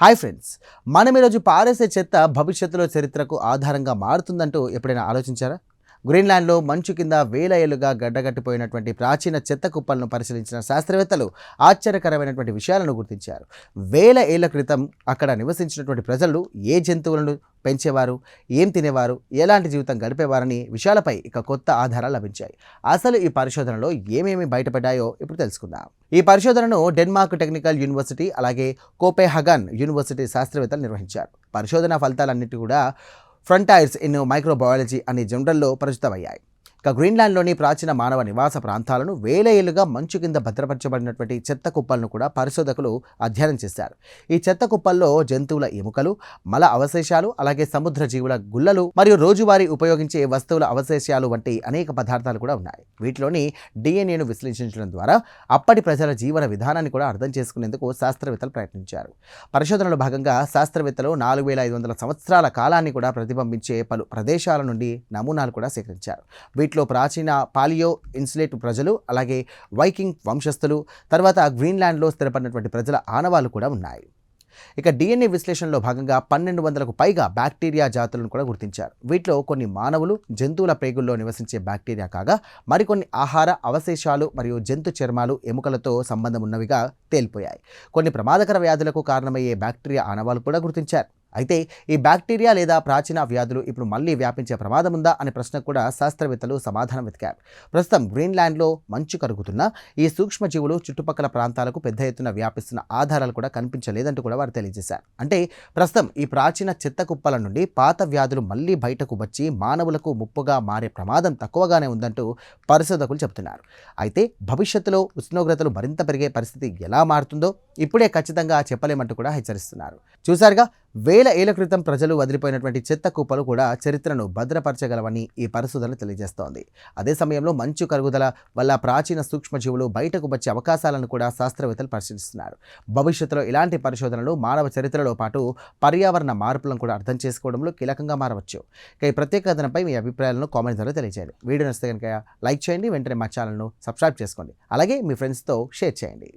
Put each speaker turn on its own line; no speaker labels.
Hi friends, మనం ఈరోజు పారేసే చెత్త భవిష్యత్తులో చరిత్రకు ఆధారంగా మారుతుందంటూ ఎప్పుడైనా ఆలోచించారా? గ్రీన్లాండ్లో మంచు కింద వేల ఏళ్లుగా గడ్డగట్టిపోయినటువంటి ప్రాచీన చెత్త కుప్పలను పరిశీలించిన శాస్త్రవేత్తలు ఆశ్చర్యకరమైనటువంటి విషయాలను గుర్తించారు. వేల ఏళ్ల క్రితం అక్కడ నివసించినటువంటి ప్రజలు ఏ జంతువులను పెంచేవారు, ఏం తినేవారు, ఎలాంటి జీవితం గడిపేవారని విషయాలపై ఇక కొత్త ఆధారాలు లభించాయి. అసలు ఈ పరిశోధనలో ఏమేమి బయటపడ్డాయో ఇప్పుడు తెలుసుకుందాం. ఈ పరిశోధనను డెన్మార్క్ టెక్నికల్ యూనివర్సిటీ అలాగే కోపెన్హాగన్ యూనివర్సిటీ శాస్త్రవేత్తలు నిర్వహించారు. పరిశోధన ఫలితాలన్నిటి కూడా ఫ్రంటైర్స్ ఇన్ మైక్రోబయాలజీ అనే జర్నల్లో ప్రచురితమయ్యాయి. ఇక గ్రీన్లాండ్లోని ప్రాచీన మానవ నివాస ప్రాంతాలను వేల ఏళ్లుగా మంచు కింద భద్రపరచబడినటువంటి చెత్త కుప్పలను కూడా పరిశోధకులు అధ్యయనం చేశారు. ఈ చెత్త కుప్పల్లో జంతువుల ఎముకలు, మల అవశేషాలు, అలాగే సముద్ర జీవుల గుల్లలు మరియు రోజువారీ ఉపయోగించే వస్తువుల అవశేషాలు వంటి అనేక పదార్థాలు కూడా ఉన్నాయి. వీటిలోని డిఎన్ఏను విశ్లేషించడం ద్వారా అప్పటి ప్రజల జీవన విధానాన్ని కూడా అర్థం చేసుకునేందుకు శాస్త్రవేత్తలు ప్రయత్నించారు. పరిశోధనలో భాగంగా శాస్త్రవేత్తలు 4500 సంవత్సరాల కాలాన్ని కూడా ప్రతిబింబించే పలు ప్రదేశాల నుండి నమూనాలు కూడా సేకరించారు. వీటిలో ప్రాచీన పాలియో ఇన్సులేట్ ప్రజలు, అలాగే వైకింగ్ వంశస్థులు, తర్వాత గ్రీన్లాండ్లో స్థిరపడినటువంటి ప్రజల ఆనవాళ్లు కూడా ఉన్నాయి. ఇక డిఎన్ఏ విశ్లేషణలో భాగంగా 1200కు పైగా బ్యాక్టీరియా జాతులను కూడా గుర్తించారు. వీటిలో కొన్ని మానవులు, జంతువుల ప్రేగుల్లో నివసించే బ్యాక్టీరియా కాగా మరికొన్ని ఆహార అవశేషాలు మరియు జంతు చర్మాలు, ఎముకలతో సంబంధం ఉన్నవిగా తేలిపోయాయి. కొన్ని ప్రమాదకర వ్యాధులకు కారణమయ్యే బ్యాక్టీరియా ఆనవాళ్లు కూడా గుర్తించారు. అయితే ఈ బ్యాక్టీరియా లేదా ప్రాచీన వ్యాధులు ఇప్పుడు మళ్ళీ వ్యాపించే ప్రమాదం ఉందా అనే ప్రశ్నకు కూడా శాస్త్రవేత్తలు సమాధానం వెతికారు. ప్రస్తుతం గ్రీన్లాండ్లో మంచు కరుగుతున్న ఈ సూక్ష్మజీవులు చుట్టుపక్కల ప్రాంతాలకు పెద్ద ఎత్తున వ్యాపిస్తున్న ఆధారాలు కూడా కనిపించలేదంటూ కూడా వారు తెలియజేశారు. అంటే ప్రస్తుతం ఈ ప్రాచీన చెత్త కుప్పల నుండి పాత వ్యాధులు మళ్ళీ బయటకు వచ్చి మానవులకు ముప్పుగా మారే ప్రమాదం తక్కువగానే ఉందంటూ పరిశోధకులు చెబుతున్నారు. అయితే భవిష్యత్తులో ఉష్ణోగ్రతలు మరింత పెరిగే పరిస్థితి ఎలా మారుతుందో ఇప్పుడే ఖచ్చితంగా చెప్పలేమంటూ కూడా హెచ్చరిస్తున్నారు. చూసారుగా, వేల ఏళ్ల క్రితం ప్రజలు వదిలిపోయినటువంటి చెత్త కుప్పలు కూడా చరిత్రను భద్రపరచగలవని ఈ పరిశోధన తెలియజేస్తోంది. అదే సమయంలో మంచు కరుగుదల వల్ల ప్రాచీన సూక్ష్మజీవులు బయటకు వచ్చే అవకాశాలను కూడా శాస్త్రవేత్తలు పరిశీలిస్తున్నారు. భవిష్యత్తులో ఇలాంటి పరిశోధనలు మానవ చరిత్రలో పాటు పర్యావరణ మార్పులను కూడా అర్థం చేసుకోవడంలో కీలకంగా మారవచ్చు. ఇక ఈ ప్రత్యేక కథనంపై మీ అభిప్రాయాలను కామెంట్ ద్వారా తెలియజేయండి. వీడియో నచ్చితే కనుక లైక్ చేయండి, వెంటనే మా ఛానల్ను సబ్స్క్రైబ్ చేసుకోండి, అలాగే మీ ఫ్రెండ్స్తో షేర్ చేయండి.